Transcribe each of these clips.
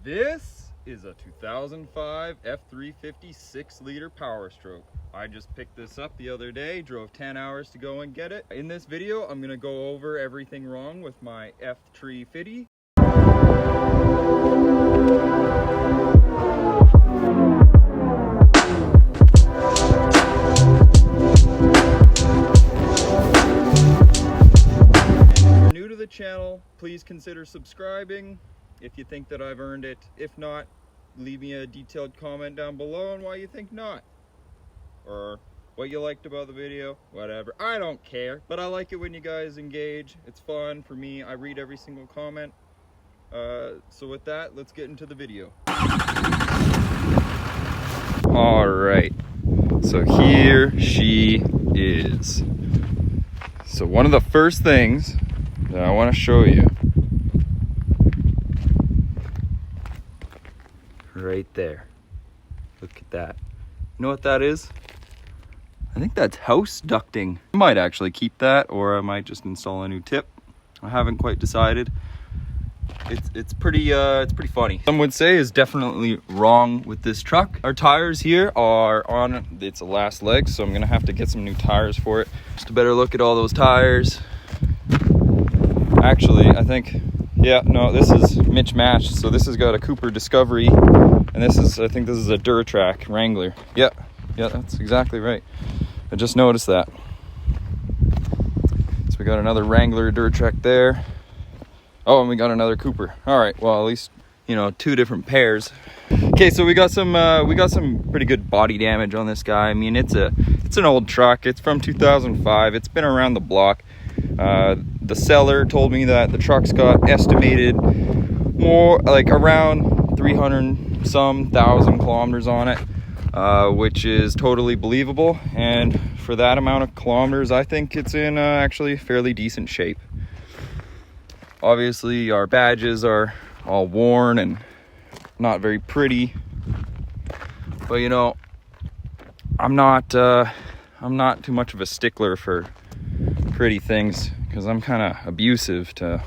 This is a 2005 F350 6-liter Powerstroke. I just picked this up the other day, drove 10 hours to go and get it. In this video, I'm gonna go over everything wrong with my F350. If you're new to the channel, please consider subscribing if you think that I've earned it. If not, leave me a detailed comment down below on why you think not, or what you liked about the video, whatever. I don't care, but I like it when you guys engage. It's fun for me. I read every single comment. So with that, let's get into the video. All right, so here she is. So one of the first things that I want to show you, right there, look at that. You know what that is? I think that's house ducting. I might actually keep that, or I might just install a new tip. I haven't quite decided. It's pretty funny. Some would say is definitely wrong with this truck. Our tires here are on, it's the last leg, so I'm gonna have to get some new tires for it. Just a better look at all those tires. Actually, I think, yeah, no, this is mismatched. So this has got a Cooper Discovery, and this is, I think this is a Duratrack Wrangler. Yeah, that's exactly right. I just noticed that. So we got another Wrangler Duratrack there. Oh, and we got another Cooper. All right, well, at least, you know, two different pairs. Okay, so we got some pretty good body damage on this guy. I mean, it's an old truck. It's from 2005. It's been around the block. The seller told me that the truck's got estimated more like around 300 some thousand kilometers on it, which is totally believable. And for that amount of kilometers, I think it's in actually fairly decent shape. Obviously, our badges are all worn and not very pretty, but you know, I'm not too much of a stickler for pretty things, because I'm kind of abusive to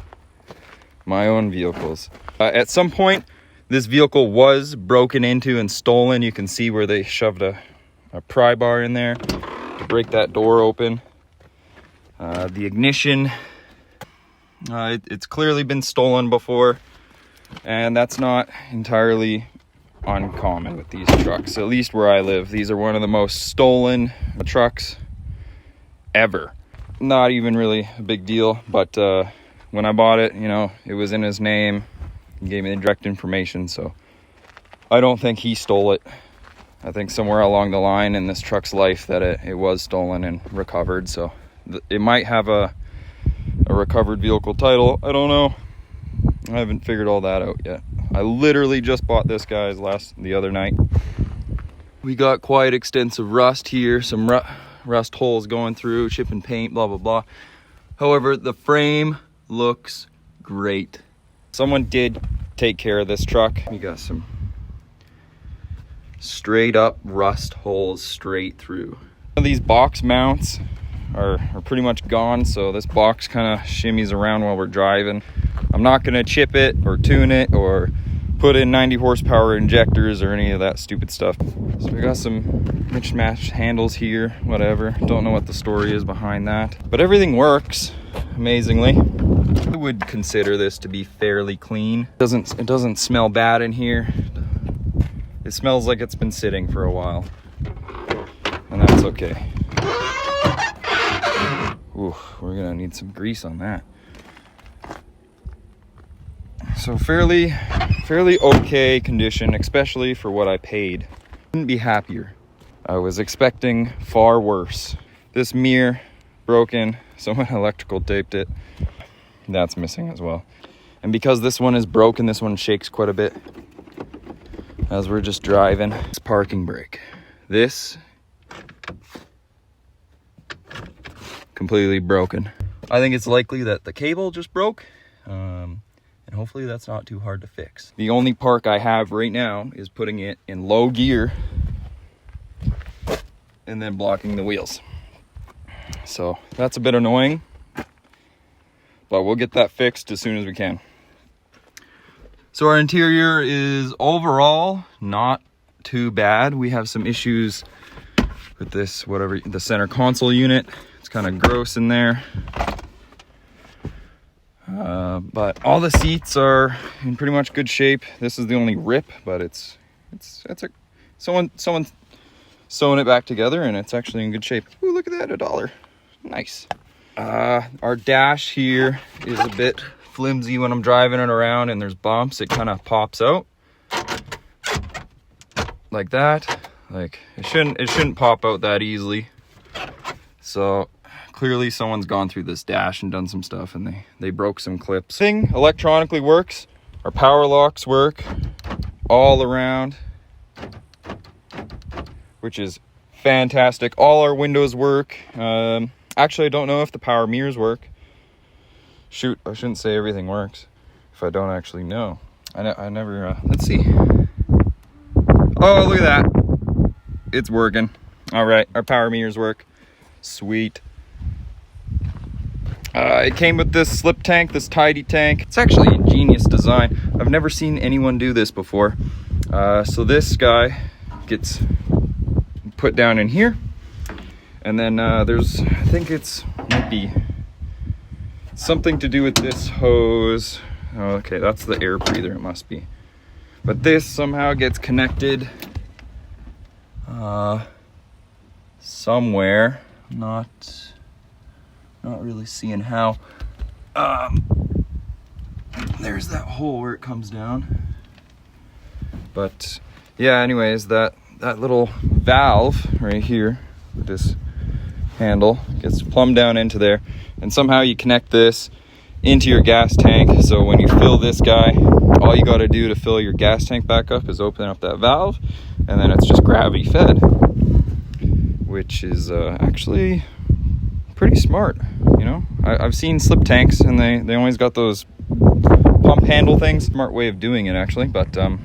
my own vehicles. At some point, this vehicle was broken into and stolen. You can see where they shoved a pry bar in there to break that door open. The ignition, it's clearly been stolen before, and that's not entirely uncommon with these trucks. At least where I live, these are one of the most stolen trucks ever. Not even really a big deal, but when I bought it, you know, it was in his name. He gave me the direct information, so I don't think he stole it. I think somewhere along the line in this truck's life that it was stolen and recovered, so it might have a recovered vehicle title. I don't know. I haven't figured all that out yet. I literally just bought this guy the other night. We got quite extensive rust here, some rust holes going through, chip and paint, blah blah blah. However, the frame looks great. Someone did take care of this truck. We got some straight up rust holes straight through. These box mounts are pretty much gone, so this box kind of shimmies around while we're driving. I'm not gonna chip it or tune it or put in 90 horsepower injectors or any of that stupid stuff. So we got some mismatched handles here, whatever. Don't know what the story is behind that, but everything works amazingly. I would consider this to be fairly clean. It doesn't smell bad in here. It smells like it's been sitting for a while, and that's okay. Ooh, we're gonna need some grease on that. So fairly okay condition, especially for what I paid. Couldn't be happier. I was expecting far worse. This mirror broken, someone electrical taped it. That's missing as well. And because this one is broken, this one shakes quite a bit as we're just driving. This parking brake. This completely broken. I think it's likely that the cable just broke. And hopefully that's not too hard to fix. The only park I have right now is putting it in low gear and then blocking the wheels. So that's a bit annoying, but we'll get that fixed as soon as we can. So our interior is overall not too bad. We have some issues with this, whatever, the center console unit. It's kind of gross in there. But all the seats are in pretty much good shape. This is the only rip, but someone sewing it back together, and it's actually in good shape. Ooh, look at that, $1. Nice. Our dash here is a bit flimsy when I'm driving it around and there's bumps. It kind of pops out like that. Like it shouldn't pop out that easily. So clearly someone's gone through this dash and done some stuff, and they broke some clips. Thing electronically works. Our power locks work all around, which is fantastic. All our windows work. Actually, I don't know if the power mirrors work. Shoot, I shouldn't say everything works if I don't actually know. I never, let's see. Oh, look at that. It's working. All right, our power mirrors work. Sweet. It came with this slip tank, this tidy tank. It's actually an ingenious design. I've never seen anyone do this before. So this guy gets put down in here. And then there's, I think might be something to do with this hose. Oh, okay, that's the air breather, it must be. But this somehow gets connected somewhere. Not really seeing how. There's that hole where it comes down. But yeah, anyways, that little valve right here with this handle gets plumbed down into there, and somehow you connect this into your gas tank. So when you fill this guy, all you got to do to fill your gas tank back up is open up that valve, and then it's just gravity fed, which is actually pretty smart. You know, I've seen slip tanks and they always got those pump handle things. Smart way of doing it actually. But I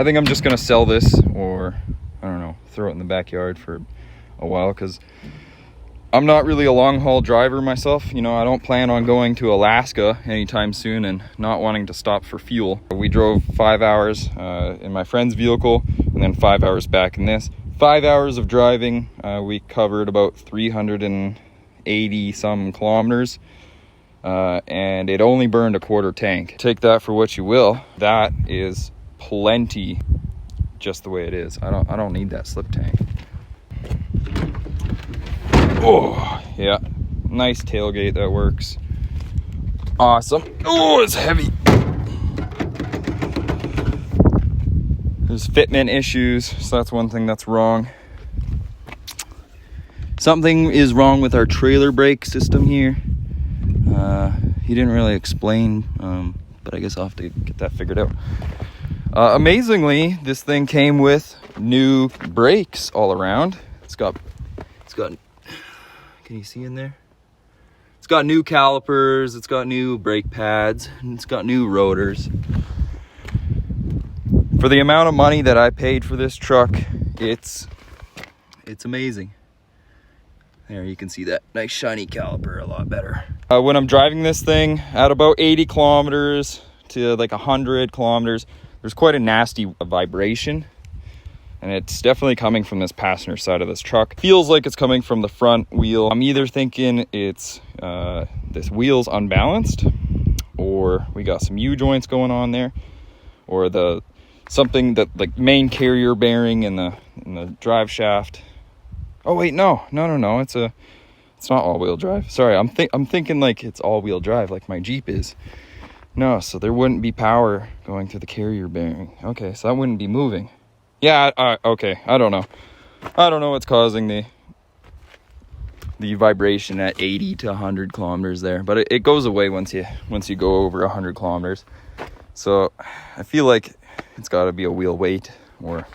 think I'm just gonna sell this, or I don't know, throw it in the backyard for a while, because I'm not really a long haul driver myself. You know, I don't plan on going to Alaska anytime soon and not wanting to stop for fuel. We drove 5 hours in my friend's vehicle and then 5 hours back in this. 5 hours of driving, we covered about 380 some kilometers, and it only burned a quarter tank. Take that for what you will. That is plenty just the way it is. I don't need that slip tank. Oh, yeah. Nice tailgate that works. Awesome. Oh, it's heavy. There's fitment issues, so that's one thing that's wrong. Something is wrong with our trailer brake system here. He didn't really explain, but I guess I'll have to get that figured out. Amazingly, this thing came with new brakes all around. It's got, can you see in there? It's got new calipers, it's got new brake pads, and it's got new rotors. For the amount of money that I paid for this truck, it's amazing. There, you can see that nice shiny caliper a lot better. When I'm driving this thing at about 80 kilometers to like 100 kilometers, there's quite a nasty vibration. And it's definitely coming from this passenger side of this truck. Feels like it's coming from the front wheel. I'm either thinking it's this wheel's unbalanced, or we got some U-joints going on there, or something that like main carrier bearing in the drive shaft. Oh wait, no. It's not all-wheel drive. Sorry, I'm thinking like it's all-wheel drive, like my Jeep is. No, so there wouldn't be power going through the carrier bearing. Okay, so that wouldn't be moving. Yeah, okay, I don't know. I don't know what's causing the vibration at 80 to 100 kilometers there, but it goes away once you go over 100 kilometers. So I feel like it's got to be a wheel weight or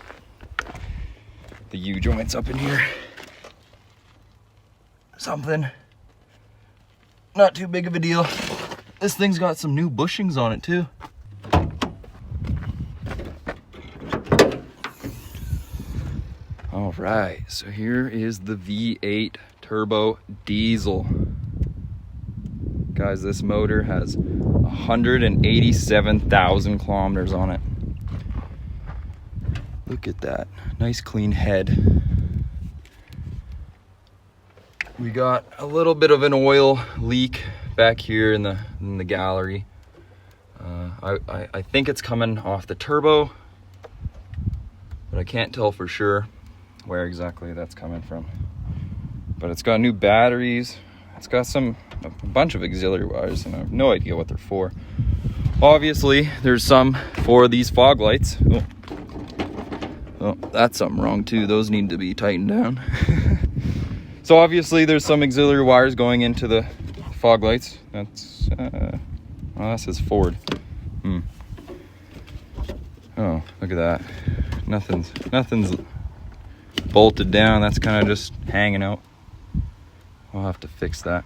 the U-joints up in here. Something. Not too big of a deal. This thing's got some new bushings on it too. All right, so here is the V8 turbo diesel. Guys, this motor has 187,000 kilometers on it. Look at that. Nice clean head. We got a little bit of an oil leak back here in the gallery. I think it's coming off the turbo, but I can't tell for sure where exactly that's coming from. But it's got new batteries. It's got a bunch of auxiliary wires, and I have no idea what they're for. Obviously, there's some for these fog lights. Oh, that's something wrong too. Those need to be tightened down. So obviously there's some auxiliary wires going into the fog lights. That's, well, that says Ford. Oh, look at that. Nothing's bolted down. That's kind of just hanging out. I'll have to fix that.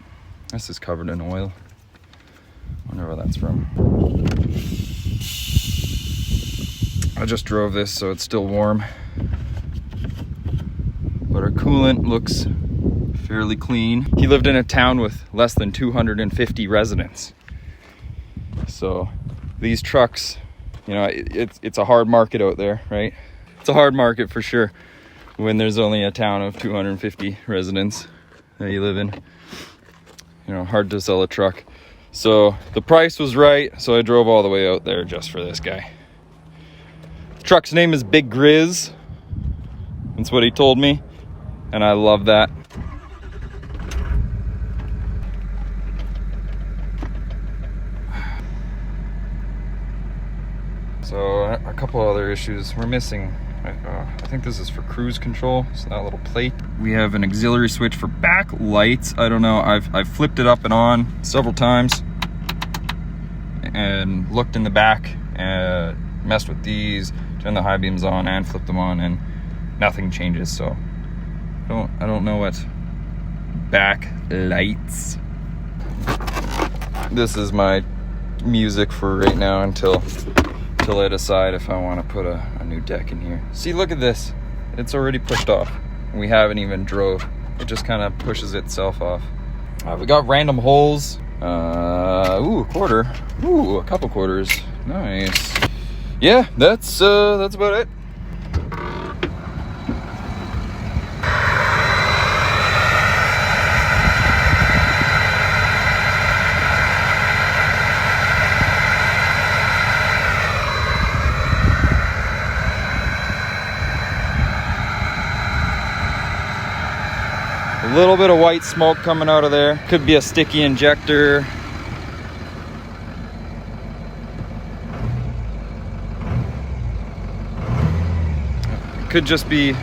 This is covered in oil. Wonder where that's from. I just drove this, so it's still warm. But our coolant looks fairly clean. He lived in a town with less than 250 residents. So these trucks, you know, it's a hard market out there, right? It's a hard market for sure when there's only a town of 250 residents that you live in. You know, hard to sell a truck. So the price was right, so I drove all the way out there just for this guy. The truck's name is Big Grizz. That's what he told me, and I love that. So a couple other issues. We're missing, I think this is for cruise control, so that little plate. We have an auxiliary switch for back lights. I don't know, I've flipped it up and on several times and looked in the back and messed with these, turned the high beams on and flipped them on, and nothing changes. So I don't know what back lights. This is my music for right now until I decide if I want to put a new deck in here. See, look at this. It's already pushed off. We haven't even drove. It just kind of pushes itself off. We got random holes. Ooh, a quarter. Ooh, a couple quarters. Nice. Yeah, that's about it. A little bit of white smoke coming out of there. Could be a sticky injector. Could just be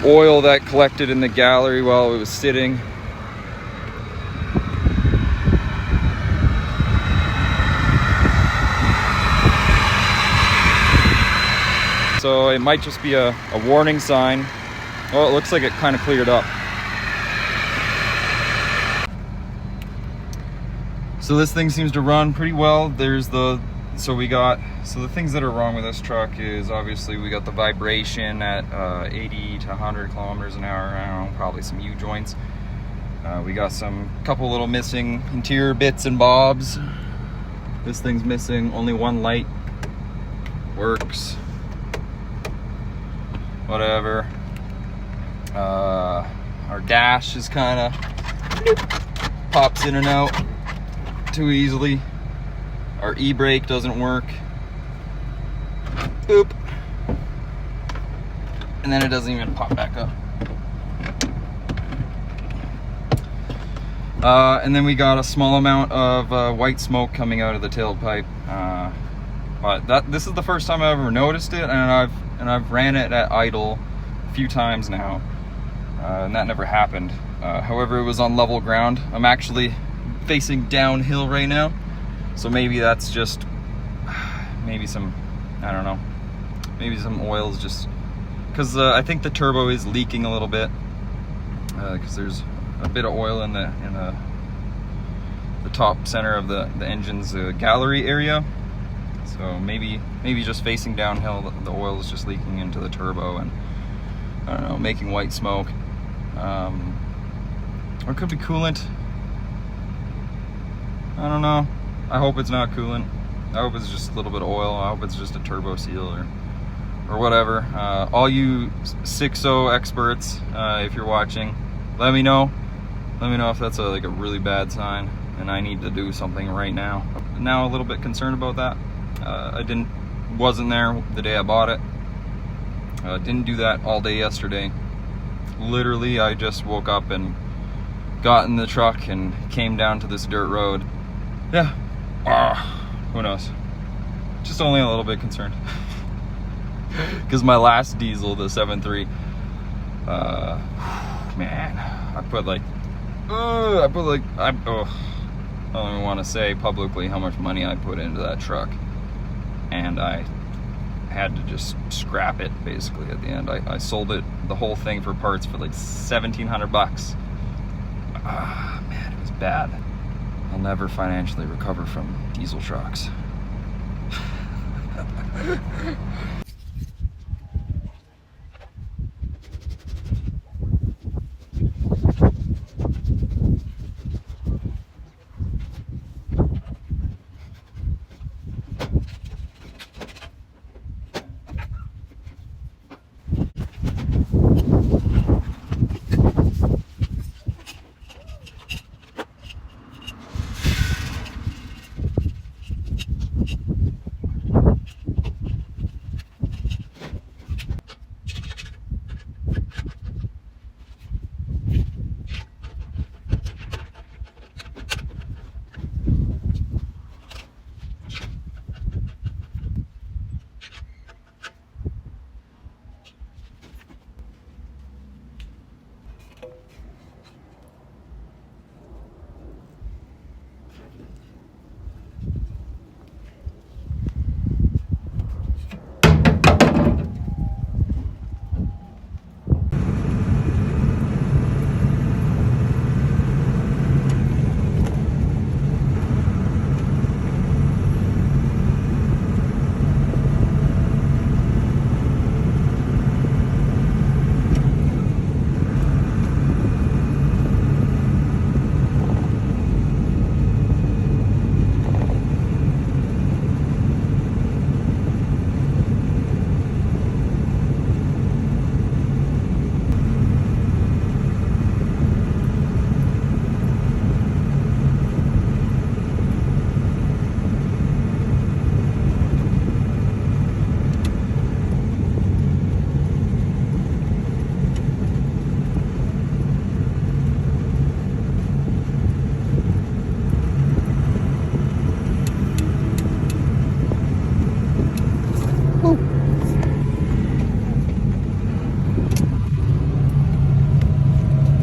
oil that collected in the gallery while it was sitting. So it might just be a warning sign. Oh, it looks like it kind of cleared up. So this thing seems to run pretty well. So the things that are wrong with this truck is obviously we got the vibration at 80 to 100 kilometers an hour. I don't know, probably some U-joints. We got couple little missing interior bits and bobs. This thing's missing only one light. Works. Whatever. Our dash is kind of pops in and out too easily. Our e-brake doesn't work. Boop. And then it doesn't even pop back up. And then we got a small amount of white smoke coming out of the tailpipe. But this is the first time I've ever noticed it, and I've ran it at idle a few times now, and that never happened. However, it was on level ground. I'm actually facing downhill right now, so maybe that's just maybe some, I don't know, maybe some oil is just because I think the turbo is leaking a little bit because there's a bit of oil in the top center of the engine's gallery area. So maybe just facing downhill, the oil is just leaking into the turbo and, I don't know, making white smoke. Or it could be coolant. I don't know. I hope it's not coolant. I hope it's just a little bit of oil. I hope it's just a turbo seal or whatever. All you 6.0 experts, if you're watching, let me know. Let me know if that's like a really bad sign and I need to do something right now. Now a little bit concerned about that. I wasn't there the day I bought it. Didn't do that all day yesterday. Literally, I just woke up and got in the truck and came down to this dirt road. Yeah. Who knows? Just only a little bit concerned. Because my last diesel, the 7.3, man, I don't even want to say publicly how much money I put into that truck, and I had to just scrap it basically at the end. I sold it, the whole thing, for parts for like $1,700. Man, it was bad. I'll never financially recover from diesel trucks.